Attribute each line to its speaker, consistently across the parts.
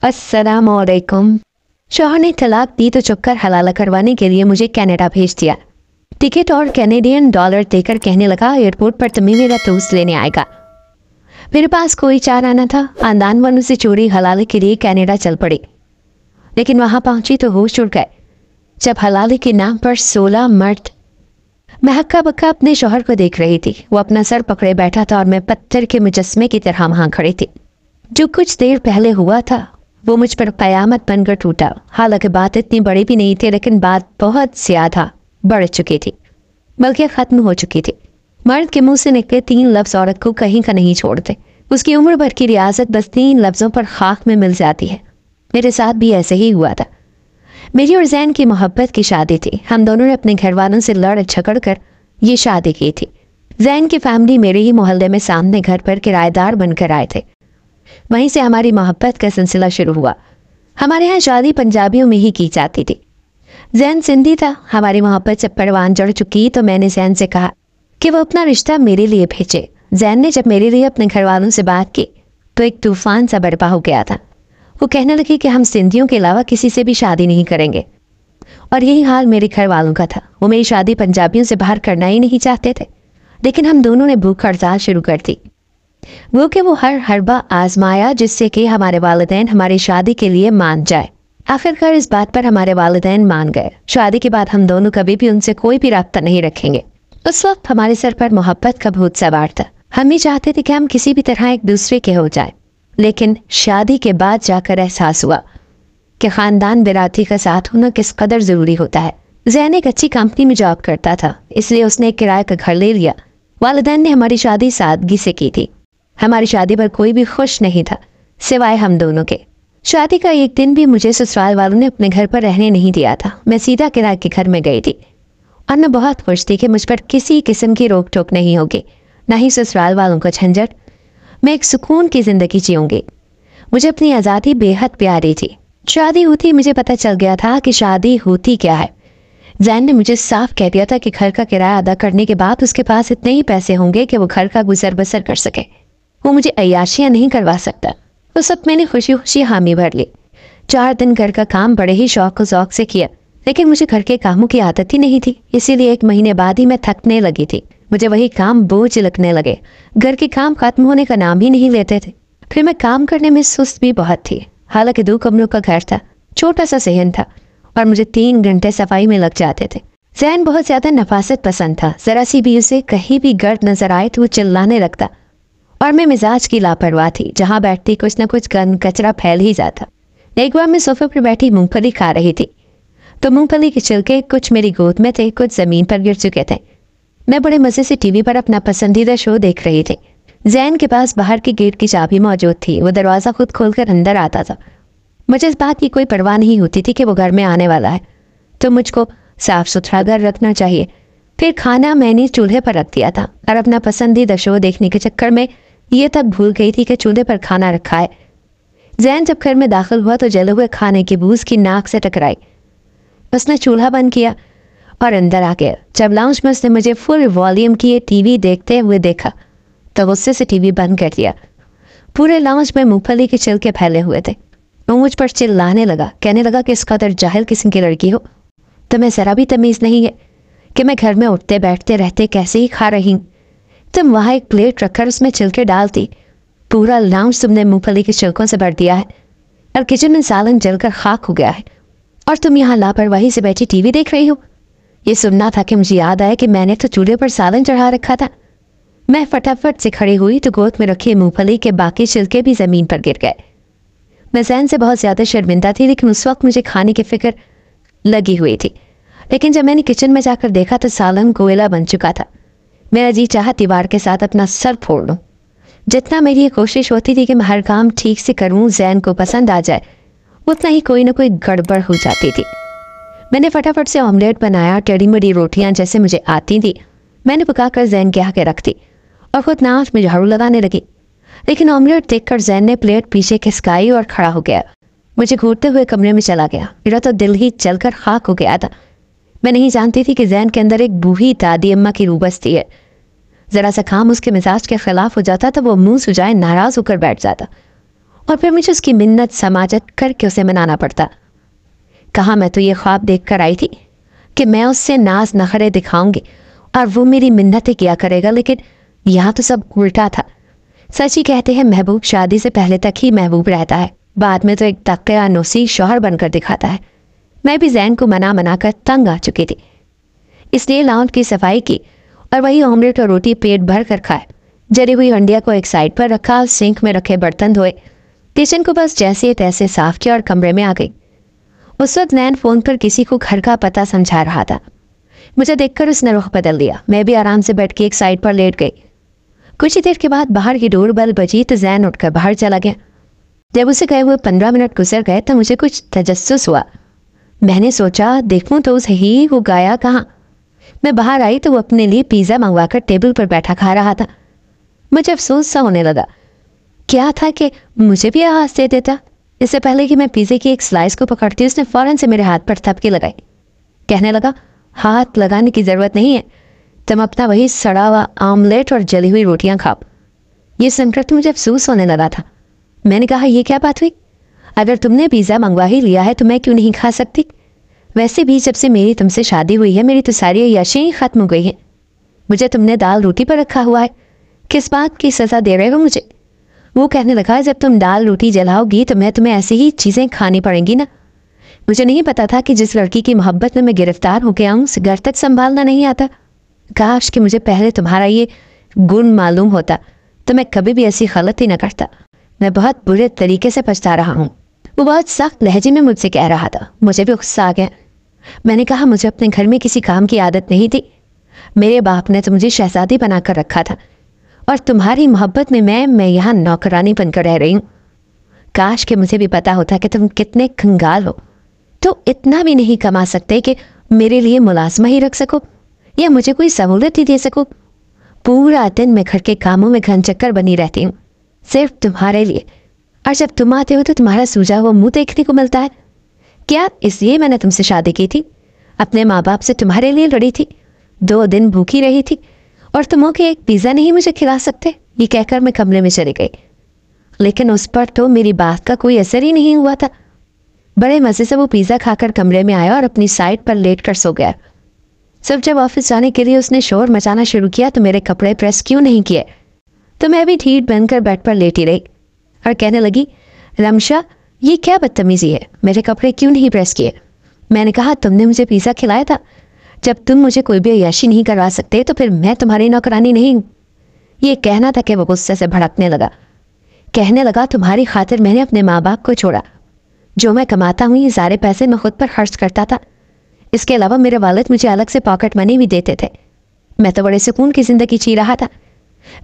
Speaker 1: अस्सलामुअलैकुम। शौहर ने तलाक दी तो चुपकर हलाला करवाने के लिए मुझे कनाडा भेज दिया। टिकट और कैनेडियन डॉलर देकर कहने लगा एयरपोर्ट पर तुम्हें मेरा दोस्त लेने आएगा। मेरे पास कोई चारा न था। खानदान वालों से चोरी हलाले के लिए कनाडा चल पड़ी, लेकिन वहां पहुंची तो होश उड़ गए जब हलाले के नाम पर 16 मर्द। मैं हक्का बक्का अपने शौहर को देख रही थी। वो अपना सर पकड़े बैठा था और मैं पत्थर के मुजस्मे की तरह वहां खड़ी थी। जो कुछ देर पहले हुआ था वो मुझ पर कयामत बनकर टूटा। हालांकि बात इतनी बड़ी भी नहीं थी, लेकिन बात बहुत ज्यादा बढ़ चुकी थी, बल्कि खत्म हो चुकी थी। मर्द के मुंह से निकले 3 लफ्ज औरत को कहीं का नहीं छोड़ते। उसकी उम्र भर की रियासत बस 3 लफ्जों पर खाक में मिल जाती है। मेरे साथ भी ऐसे ही हुआ था। मेरी और जैन की मोहब्बत की शादी थी। हम दोनों ने अपने घर वालों से लड़ झगड़ कर ये शादी की थी। जैन की फैमिली मेरे ही मोहल्ले में सामने घर पर किराएदार बनकर आए थे। वहीं से हमारी मोहब्बत का सिलसिला शुरू हुआ। हमारे यहाँ शादी पंजाबियों में ही की जाती थी। जैन सिंधी था। हमारी मोहब्बत जब परवान चढ़ चुकी तो मैंने जैन से कहा कि वो अपना रिश्ता मेरे लिए भेजे। जैन ने जब मेरे लिए अपने घर वालों से बात की तो एक तूफान सा बर्पा हो गया था। वो कहने लगी कि हम सिंधियों के अलावा किसी से भी शादी नहीं करेंगे, और यही हाल मेरे घर वालों का था। वो मेरी शादी पंजाबियों से बाहर करना ही नहीं चाहते थे, लेकिन हम दोनों ने भूख हड़ताल शुरू कर दी। वो हर हरबा आजमाया जिससे कि हमारे वालिदैन हमारी शादी के लिए मान जाए। आखिरकार इस बात पर हमारे वालिदैन मान गए। शादी के बाद हम दोनों कभी भी उनसे कोई भी राब्ता नहीं रखेंगे। उस वक्त हमारे सर पर मोहब्बत का भूत सवार था। हम ही चाहते थे कि हम किसी भी तरह एक दूसरे के हो जाए, लेकिन शादी के बाद जाकर एहसास हुआ कि खानदान बिरादरी का साथ होना किस कदर जरूरी होता है। जैन एक अच्छी कंपनी में जॉब करता था, इसलिए उसने एक किराए का घर ले लिया। वालिदैन ने हमारी शादी सादगी से की थी। हमारी शादी पर कोई भी खुश नहीं था सिवाय हम दोनों के। शादी का एक दिन भी मुझे ससुराल वालों ने अपने घर पर रहने नहीं दिया था। मैं सीधा किराए के घर में गई थी और मैं बहुत खुश थी कि मुझ पर किसी किस्म की रोक टोक नहीं होगी, ना ही ससुराल वालों का झंझट। मैं एक सुकून की जिंदगी जीऊंगी। मुझे अपनी आज़ादी बेहद प्यारी थी। शादी होती मुझे पता चल गया था कि शादी होती क्या है। जैन ने मुझे साफ कह दिया था कि घर का किराया अदा करने के बाद उसके पास इतने ही पैसे होंगे कि वो घर का गुजर बसर कर सके। वो मुझे अय्याशियाँ नहीं करवा सकता। वो सब मैंने खुशी खुशी हामी भर ली। 4 दिन घर का काम बड़े ही शौक और ज़ौक से किया, लेकिन मुझे घर के कामों की आदत ही नहीं थी, इसीलिए 1 महीने बाद ही मैं थकने लगी थी। मुझे वही काम बोझ लगने लगे। घर के काम खत्म होने का नाम ही नहीं लेते थे। फिर मैं काम करने में सुस्त भी बहुत थी। हालांकि 2 कमरों का घर था, छोटा सा सहन था, और मुझे 3 घंटे सफाई में लग जाते थे। जैन बहुत ज्यादा नफासत पसंद था। जरा सी भी उसे कहीं भी गर्द नजर आए तो वो चिल्लाने लगता, और मैं मिजाज की लापरवाह थी। जहां बैठती कुछ न कुछ गंद कचरा फैल ही जाता। एक बार मैं सोफे पर बैठी मूंगफली खा रही थी तो मूंगफली के छिलके कुछ मेरी गोद में थे, कुछ जमीन पर गिर चुके थे। मैं बड़े मजे से टीवी पर अपना पसंदीदा शो देख रही थी। जैन के पास बाहर के गेट की चाबी मौजूद थी। वो दरवाज़ा खुद खोलकर अंदर आता था। मुझे इस बात की कोई परवाह नहीं होती थी कि वो घर में आने वाला है, तो मुझको साफ सुथरा घर रखना चाहिए। फिर खाना मैंने चूल्हे पर रख दिया था, और अपना पसंदीदा शो देखने के चक्कर में ये तक भूल गई थी कि चूल्हे पर खाना रखा है। जैन जब घर में दाखिल हुआ तो जले हुए खाने की बूझ की नाक से टकराई। उसने चूल्हा बंद किया और अंदर आ गया। जब लाउंज में उसने मुझे फुल वॉल्यूम की टीवी देखते हुए देखा तो गुस्से से टीवी बंद कर दिया। पूरे लाउंज में मूंगफली के छिलके फैले हुए थे। वो मुझ पर चिल्लाने लगा, कहने लगा कि इस कदर जाहिल किस्म की लड़की हो, तुम्हें जरा भी तमीज़ नहीं है कि मैं घर में उठते बैठते रहते कैसे ही खा रही हूँ। तुम वहाँ एक प्लेट रखकर उसमें छिलके डालती। पूरा लाउंज तुमने मूंगफली के छिलकों से भर दिया है, और किचन में सालन जलकर खाक हो गया है, और तुम यहाँ लापरवाही से बैठी टीवी देख रही हो। ये सुनना था कि मुझे याद आया कि मैंने तो चूल्हे पर सालन चढ़ा रखा था। मैं फटाफट से खड़ी हुई तो गोद में रखी मूंगफली के बाकी छिलके भी जमीन पर गिर गए। मैं जैन से बहुत ज़्यादा शर्मिंदा थी, लेकिन उस वक्त मुझे खाने की फिक्र लगी हुई थी। लेकिन जब मैंने किचन में जाकर देखा तो सालन कोयला बन चुका था। मेरा जी चाहा दीवार के साथ अपना सर फोड़ लूँ। जितना मेरी ये कोशिश होती थी कि मैं हर काम ठीक से करूँ, जैन को पसंद आ जाए, उतना ही कोई ना कोई गड़बड़ हो जाती थी। मैंने फटाफट से ऑमलेट बनाया। टेढ़ी मेढ़ी रोटियाँ जैसे मुझे आती थी मैंने पकाकर जैन के आगे रख दी और खुद नाक में झाड़ू लगाने लगी। लेकिन ऑमलेट देखकर जैन ने प्लेट पीछे खिसकाई और खड़ा हो गया। मुझे घूरते हुए कमरे में चला गया। मेरा तो दिल ही चलकर खाक हो गया था। मैं नहीं जानती थी कि जैन के अंदर एक बूढ़ी दादी अम्मा की रूह बसती है। जरा सा काम उसके मिजाज के खिलाफ हो जाता तो वो मुंह सुजाए नाराज होकर बैठ जाता और फिर मुझे उसकी मिन्नत समाजत करके उसे मनाना पड़ता। कहा मैं तो ये ख्वाब देख कर आई थी कि मैं उससे नाज नखरे दिखाऊंगी और वो मेरी मिन्नतें किया करेगा, लेकिन यहाँ तो सब उल्टा था। सच ही कहते हैं महबूब शादी से पहले तक ही महबूब रहता है, बाद में तो एक तकिया नोसी शौहर बनकर दिखाता है। मैं भी जैन को मना कर तंग आ चुकी थी, इसलिए लाउंज की सफाई की और वही ऑमलेट और रोटी पेट भर कर खाए। जली हुई हंडिया को एक साइड पर रखा, सिंक में रखे बर्तन धोए, किचन को बस जैसे तैसे साफ किया और कमरे में आ गई। उस वक्त नैन फोन पर किसी को घर का पता समझा रहा था। मुझे देखकर उसने रुख बदल लिया। मैं भी आराम से बैठ के एक साइड पर लेट गई। कुछ ही देर के बाद बाहर की डोर बेल बजी तो जैन उठकर बाहर चला गया। जब उसे गए हुए 15 मिनट गुजर गए तो मुझे कुछ तजस्सुस हुआ। मैंने सोचा देखूं तो उसे ही वो गाया कहाँ। मैं बाहर आई तो वो अपने लिए पिज़्ज़ा मंगवाकर टेबल पर बैठा खा रहा था। मुझे अफसोस सा होने लगा। क्या था कि मुझे भी आवाज़ दे देता। इससे पहले कि मैं पिज़्ज़े की एक स्लाइस को पकड़ती उसने फ़ौरन से मेरे हाथ पर थपकी लगाई। कहने लगा हाथ लगाने की ज़रूरत नहीं है, तुम अपना वही सड़ा हुआ आमलेट और जली हुई रोटियां खाओ। ये सुनकर तो मुझे अफसोस होने लगा था। मैंने कहा ये क्या बात हुई? अगर तुमने पिज़्ज़ा मंगवा ही लिया है तो मैं क्यों नहीं खा सकती? वैसे भी जब से मेरी तुमसे शादी हुई है मेरी तो सारी याशें ही ख़त्म हो गई हैं। मुझे तुमने दाल रोटी पर रखा हुआ है, किस बात की सज़ा दे रहे हो मुझे? वो कहने लगा जब तुम दाल रोटी जलाओगी तो मैं तुम्हें ऐसी ही चीज़ें खानी पड़ेंगी ना। मुझे नहीं पता था कि जिस लड़की की मोहब्बत में मैं गिरफ्तार हो गया हूँ उसे घर तक संभालना नहीं आता। काश कि मुझे पहले तुम्हारा ये गुण मालूम होता तो मैं कभी भी ऐसी गलती न करता। मैं बहुत बुरे तरीके से पछता रहा हूँ। वो बहुत सख्त लहजे में मुझसे कह रहा था। मुझे भी गुस्सा आ गया। मैंने कहा मुझे अपने घर में किसी काम की आदत नहीं थी। मेरे बाप ने तो मुझे शहजादी बनाकर रखा था और तुम्हारी मोहब्बत में मैं यहाँ नौकरानी बनकर रह रही हूँ। काश कि मुझे भी पता होता कि तुम कितने कंगाल हो, तो इतना भी नहीं कमा सकते कि मेरे लिए मुलाजमा ही रख सको या मुझे कोई सहूलत ही दे सको। पूरा दिन मैं घर के कामों में घन चक्कर बनी रहती हूँ सिर्फ तुम्हारे लिए, और जब तुम आते हो तो तुम्हारा सूझा हुआ मुँह देखने को मिलता है। क्या इसलिए मैंने तुमसे शादी की थी? अपने माँ बाप से तुम्हारे लिए लड़ी थी, 2 दिन भूखी रही थी और तुम के एक पिज़्ज़ा नहीं मुझे खिला सकते? ये कहकर मैं कमरे में चली गई। लेकिन उस पर तो मेरी बात का कोई असर ही नहीं हुआ था। बड़े मज़े से वो पिज़्ज़ा खाकर कमरे में आया और अपनी साइड पर लेट कर सो गया। सब जब ऑफिस जाने के लिए उसने शोर मचाना शुरू किया तो मेरे कपड़े प्रेस क्यों नहीं किए, तो मैं भी ढीठ बनकर बेड पर लेटी रही और कहने लगी रमशा ये क्या बदतमीजी है, मेरे कपड़े क्यों नहीं प्रेस किए? मैंने कहा तुमने मुझे पिज़्ज़ा खिलाया था। जब तुम मुझे कोई भी अय्याशी नहीं करवा सकते तो फिर मैं तुम्हारी नौकरानी नहीं हूँ। ये कहना था कि वो गुस्से से भड़कने लगा। कहने लगा तुम्हारी खातिर मैंने अपने माँ बाप को छोड़ा। जो मैं कमाता हूँ ये सारे पैसे मैं खुद पर खर्च करता था। इसके अलावा मेरे वालिद मुझे अलग से पॉकेट मनी भी देते थे। मैं तो बड़े सुकून की ज़िंदगी जी रहा था।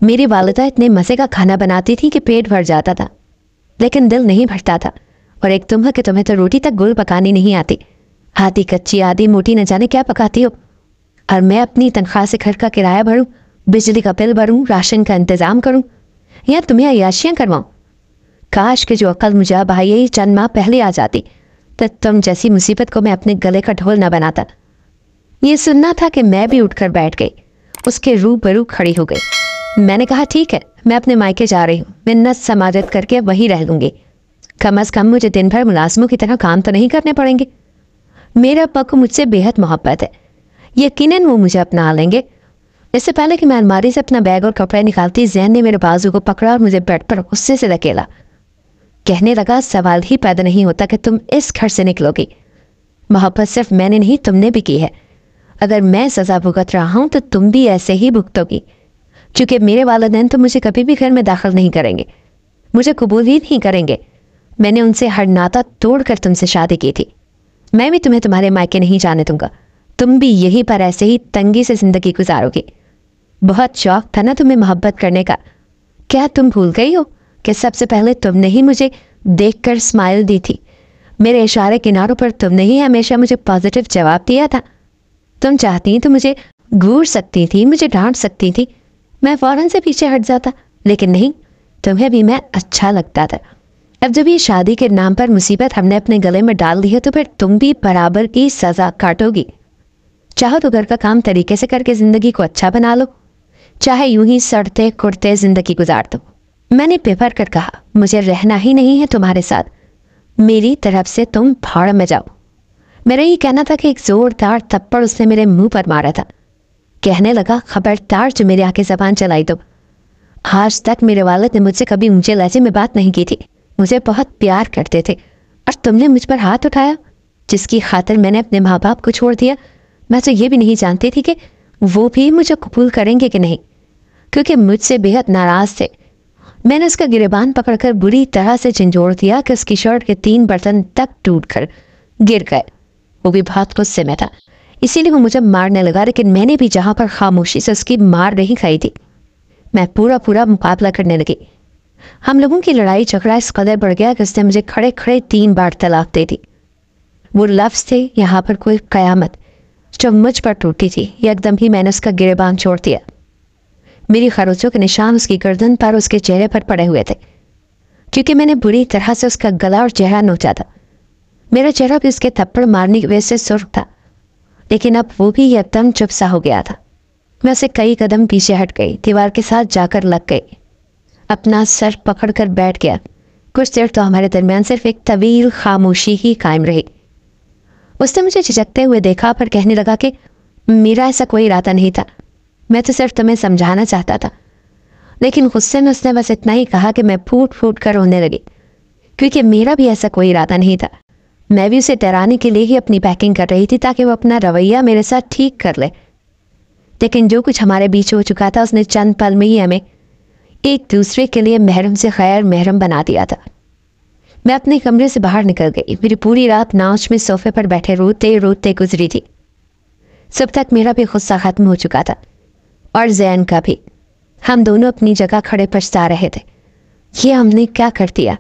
Speaker 1: मेरी वालिदा इतने मज़े का खाना बनाती थी कि पेट भर जाता था, लेकिन दिल नहीं भरता था। और एक तुम है कि तुम्हें तो रोटी तक गुल पकानी नहीं आती, आधी कच्ची आधी मोटी न जाने क्या पकाती हो। और मैं अपनी तनख्वाह से घर का किराया भरूं, बिजली का बिल भरूं, राशन का इंतज़ाम करूं या तुम्हें अय्याशियाँ करवाऊं। काश कि जो अक्ल मुझे अब आई ही चंद माह पहले आ जाती तो तुम जैसी मुसीबत को मैं अपने गले का ढोल न बनाता। ये सुनना था कि मैं भी उठकर बैठ गई, उसके रूबरू खड़ी हो गई। मैंने कहा ठीक है मैं अपने मायके जा रही हूँ, मिन्नत समाजत करके वहीं रह लूँगी। कम अज़ कम मुझे दिन भर मुलाजमों की तरह काम तो नहीं करने पड़ेंगे। मेरे अब्बा को मुझसे बेहद मोहब्बत है, यकीनन वो मुझे अपना लेंगे। इससे पहले कि मैं अलमारी से अपना बैग और कपड़े निकालती जैन ने मेरे बाजू को पकड़ा और मुझे बेड पर गुस्से से धकेला। कहने लगा सवाल ही पैदा नहीं होता कि तुम इस घर से निकलोगी। मोहब्बत सिर्फ मैंने नहीं तुमने भी की है। अगर मैं सज़ा भुगत रहा हूँ तो तुम भी ऐसे ही भुगतोगी, क्योंकि मेरे वालिदैन तो मुझे कभी भी घर में दाखिल नहीं करेंगे, मुझे कबूल ही नहीं करेंगे। मैंने उनसे हर नाता तोड़कर तुमसे शादी की थी। मैं भी तुम्हें तुम्हारे मायके नहीं जाने दूंगा। तुम भी यहीं पर ऐसे ही तंगी से ज़िंदगी गुजारोगी। बहुत शौक था ना तुम्हें मोहब्बत करने का। क्या तुम भूल गई हो कि सबसे पहले तुमने ही मुझे देखकर स्माइल दी थी। मेरे इशारे किनारों पर तुमने ही हमेशा मुझे पॉजिटिव जवाब दिया था। तुम चाहती तो मुझे घूर सकती थी, मुझे डांट सकती थी, मैं फ़ौरन से पीछे हट जाता, लेकिन नहीं, तुम्हें भी मैं अच्छा लगता था। अब जब ये शादी के नाम पर मुसीबत हमने अपने गले में डाल दी है तो फिर तुम भी बराबर की सज़ा काटोगी। चाहो तो घर का काम तरीके से करके ज़िंदगी को अच्छा बना लो, चाहे यूं ही सड़ते कुड़ते ज़िंदगी गुजार दो। میں نے پیپر کر کہا مجھے رہنا ہی نہیں ہے تمہارے ساتھ، میری طرف سے تم بھاڑ میں جاؤ۔ میرا یہ کہنا تھا کہ ایک زوردار تھپڑ اس نے میرے منہ پر مارا تھا۔ کہنے لگا خبردار جو میرے آگے زبان چلائی تو۔ آج تک میرے والد نے مجھ سے کبھی اونچے لہجے میں بات نہیں کی تھی، مجھے بہت پیار کرتے تھے، اور تم نے مجھ پر ہاتھ اٹھایا جس کی خاطر میں نے اپنے ماں باپ کو چھوڑ دیا۔ میں تو یہ بھی نہیں جانتی تھی کہ وہ بھی مجھے قبول کریں گے کہ نہیں، کیونکہ مجھ سے بے حد ناراض تھے۔ میں نے اس کا گریبان پکڑ کر بری طرح سے جھنجھوڑ دیا کہ اس کی شرٹ کے 3 برتن تک ٹوٹ کر گر گئے۔ وہ بھی بہت غصے میں تھا، اسی لیے وہ مجھے مارنے لگا، لیکن میں نے بھی جہاں پر خاموشی سے اس کی مار نہیں کھائی تھی، میں پورا مقابلہ کرنے لگی۔ ہم لوگوں کی لڑائی جھگڑا اس قدر بڑھ گیا کہ اس نے مجھے کھڑے 3 بار طلاق دے دی۔ وہ لفظ تھے یہاں پر کوئی قیامت جو مجھ پر ٹوٹی تھی، ایک دم ہی میں نے اس کا گریبان چھوڑ دیا۔ میری خروچوں کے نشان اس کی گردن پر اس کے چہرے پر پڑے ہوئے تھے، کیونکہ میں نے بری طرح سے اس کا گلا اور چہرہ نوچا تھا۔ میرا چہرہ بھی اس کے تھپڑ مارنے کی وجہ سے سرخ تھا، لیکن اب وہ بھی ایک دم چپ سا ہو گیا تھا۔ میں اسے کئی قدم پیچھے ہٹ گئی، دیوار کے ساتھ جا کر لگ گئی، اپنا سر پکڑ کر بیٹھ گیا۔ کچھ دیر تو ہمارے درمیان صرف ایک طویل خاموشی ہی قائم رہی۔ اس نے مجھے جھجکتے ہوئے دیکھا پر کہنے لگا کہ میرا ایسا کوئی ارادہ نہیں تھا، میں تو صرف تمہیں سمجھانا چاہتا تھا۔ لیکن غصے میں اس نے بس اتنا ہی کہا کہ میں پھوٹ کر رونے لگی، کیونکہ میرا بھی ایسا کوئی ارادہ نہیں تھا۔ میں بھی اسے ڈرانے کے لیے ہی اپنی پیکنگ کر رہی تھی تاکہ وہ اپنا رویہ میرے ساتھ ٹھیک کر لے، لیکن جو کچھ ہمارے بیچ ہو چکا تھا اس نے چند پل میں ہی ہمیں ایک دوسرے کے لیے محرم سے غیر محرم بنا دیا تھا۔ میں اپنے کمرے سے باہر نکل گئی۔ میری پوری رات ناؤچ میں صوفے پر بیٹھے روتے گزری تھی۔ سب تک میرا بھی غصہ ختم ہو چکا تھا، اور زین کا بھی۔ ہم دونوں اپنی جگہ کھڑے پچھتا رہے تھے، یہ ہم نے کیا کر دیا۔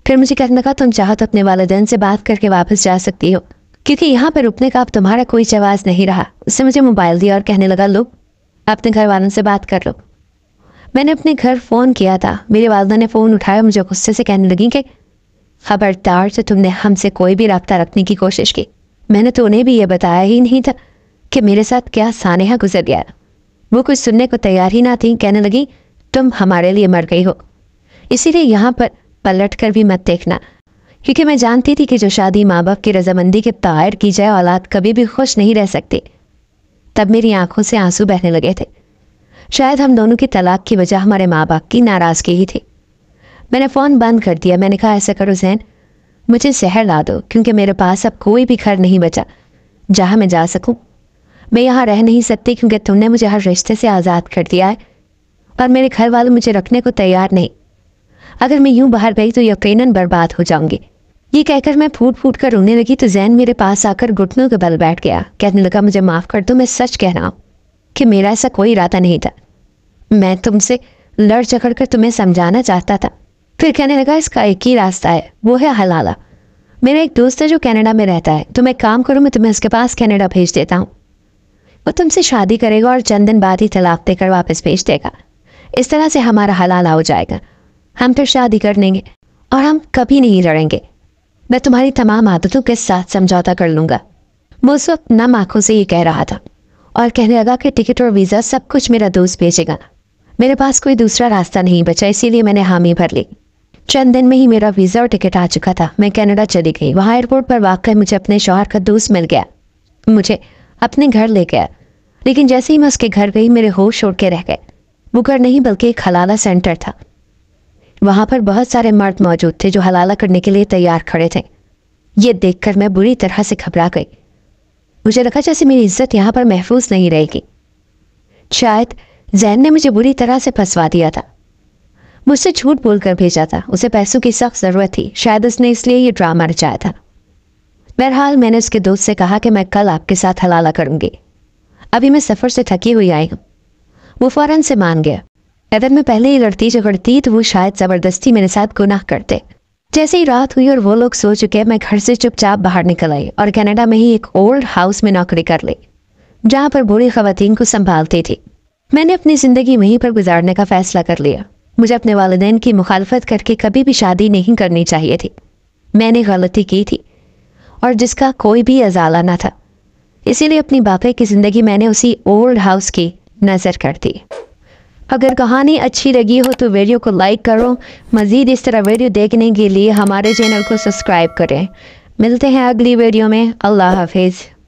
Speaker 1: پھر مجھے کہنے لگا تم چاہو تو اپنے والدین سے بات کر کے واپس جا سکتی ہو، کیونکہ یہاں پر رکنے کا اب تمہارا کوئی جواز نہیں رہا۔ اس نے مجھے موبائل دیا اور کہنے لگا لو اپنے گھر والوں سے بات کر لو۔ میں نے اپنے گھر فون کیا تھا، میری والدہ نے فون اٹھایا، مجھے غصے سے کہنے لگی کہ خبردار سے تم نے ہم سے کوئی بھی رابطہ رکھنے کی کوشش کی۔ میں نے تو انہیں بھی یہ بتایا ہی نہیں تھا کہ میرے ساتھ کیا سانحہ گزر گیا۔ وہ کچھ سننے کو تیار ہی نہ تھی، کہنے لگی تم ہمارے لیے مر گئی ہو، اسی لیے یہاں پر پلٹ کر بھی مت دیکھنا، کیونکہ میں جانتی تھی کہ جو شادی ماں باپ کی رضامندی کے بغیر کی جائے اولاد کبھی بھی خوش نہیں رہ سکتی۔ تب میری آنکھوں سے آنسو بہنے لگے تھے۔ شاید ہم دونوں کی طلاق کی وجہ ہمارے ماں باپ کی ناراضگی ہی تھی۔ میں نے فون بند کر دیا۔ میں نے کہا ایسا کرو زین، مجھے شہر لا دو، کیونکہ میرے پاس اب کوئی بھی گھر نہیں بچا جہاں میں جا سکوں۔ میں یہاں رہ نہیں سکتی کیونکہ تم نے مجھے ہر رشتے سے آزاد کر دیا ہے، اور میرے گھر والے مجھے رکھنے کو تیار نہیں۔ اگر میں یوں باہر گئی تو یقیناً برباد ہو جاؤں گی۔ یہ کہہ کر میں پھوٹ کر رونے لگی تو زین میرے پاس آ کر گھٹنوں کے بل بیٹھ گیا، کہنے لگا مجھے معاف کر دو، میں سچ کہہ رہا ہوں کہ میرا ایسا کوئی ارادہ نہیں تھا۔ میں تم سے لڑ جھگڑ کر تمہیں سمجھانا چاہتا تھا۔ پھر کہنے لگا اس کا ایک ہی راستہ ہے، وہ ہے حلالہ۔ میرا ایک دوست ہے جو کینیڈا میں رہتا ہے، تم ایک کام کرو، میں تمہیں اس کے پاس کینیڈا بھیج دیتا ہوں۔ وہ تم سے شادی کرے گا اور چند دن بعد ہی طلاق دے کر واپس بھیج دے گا۔ اس طرح سے ہمارا حلالہ ہو جائے گا، ہم پھر شادی کر لیں گے اور ہم کبھی نہیں لڑیں گے۔ میں تمہاری تمام عادتوں کے ساتھ سمجھوتا کر لوں گا۔ وہ اس وقت نم آنکھوں سے یہ کہہ رہا تھا اور کہنے لگا کہ ٹکٹ اور ویزا سب کچھ میرا دوست بھیجے گا۔ میرے پاس کوئی دوسرا راستہ نہیں بچا، اسی لیے میں نے حامی بھر لی۔ چند دن میں ہی میرا ویزا اور ٹکٹ آ چکا تھا۔ میں کینیڈا چلی گئی۔ وہاں ایئرپورٹ پر واقع مجھے اپنے شوہر کا دوست مل گیا، مجھے اپنے گھر لے گیا۔ لیکن جیسے ہی میں اس کے گھر گئی میرے ہوش اڑ کے رہ گئے۔ وہ گھر نہیں بلکہ ایک حلالہ سینٹر تھا۔ وہاں پر بہت سارے مرد موجود تھے جو حلالہ کرنے کے لیے تیار کھڑے تھے۔ یہ دیکھ کر میں بری طرح سے گھبرا گئی۔ مجھے لگا جیسے میری عزت یہاں پر محفوظ نہیں رہے گی۔ شاید زین نے مجھے بری طرح سے پھنسوا دیا تھا، مجھ سے جھوٹ بول کر بھیجا تھا۔ اسے پیسوں کی سخت ضرورت تھی، شاید اس نے اس لیے یہ ڈرامہ رچایا تھا۔ بہرحال میں نے اس کے دوست سے کہا کہ میں کل آپ کے ساتھ حلالہ کروں گی، ابھی میں سفر سے تھکی ہوئی آئی ہوں۔ وہ فوراً سے مان گیا۔ اگر میں پہلے ہی لڑتی جھگڑتی تو وہ شاید زبردستی میرے ساتھ گناہ کرتے۔ جیسے ہی رات ہوئی اور وہ لوگ سو چکے، میں گھر سے چپ چاپ باہر نکل آئی اور کینیڈا میں ہی ایک اولڈ ہاؤس میں نوکری کر لی، جہاں پر بوڑھی خواتین کو سنبھالتی تھی۔ میں نے اپنی زندگی وہیں پر گزارنے کا فیصلہ کر لیا۔ مجھے اپنے والدین کی مخالفت کر کے کبھی بھی شادی نہیں کرنی چاہیے تھی۔ میں نے غلطی کی تھی اور جس کا کوئی بھی ازالہ نہ تھا، اسی لیے اپنی باقی کی زندگی میں نے اسی اولڈ ہاؤس کی نظر کر دی۔ اگر کہانی اچھی لگی ہو تو ویڈیو کو لائک کرو. مزید اس طرح ویڈیو دیکھنے کے لیے ہمارے چینل کو سبسکرائب کریں. ملتے ہیں اگلی ویڈیو میں. اللہ حافظ.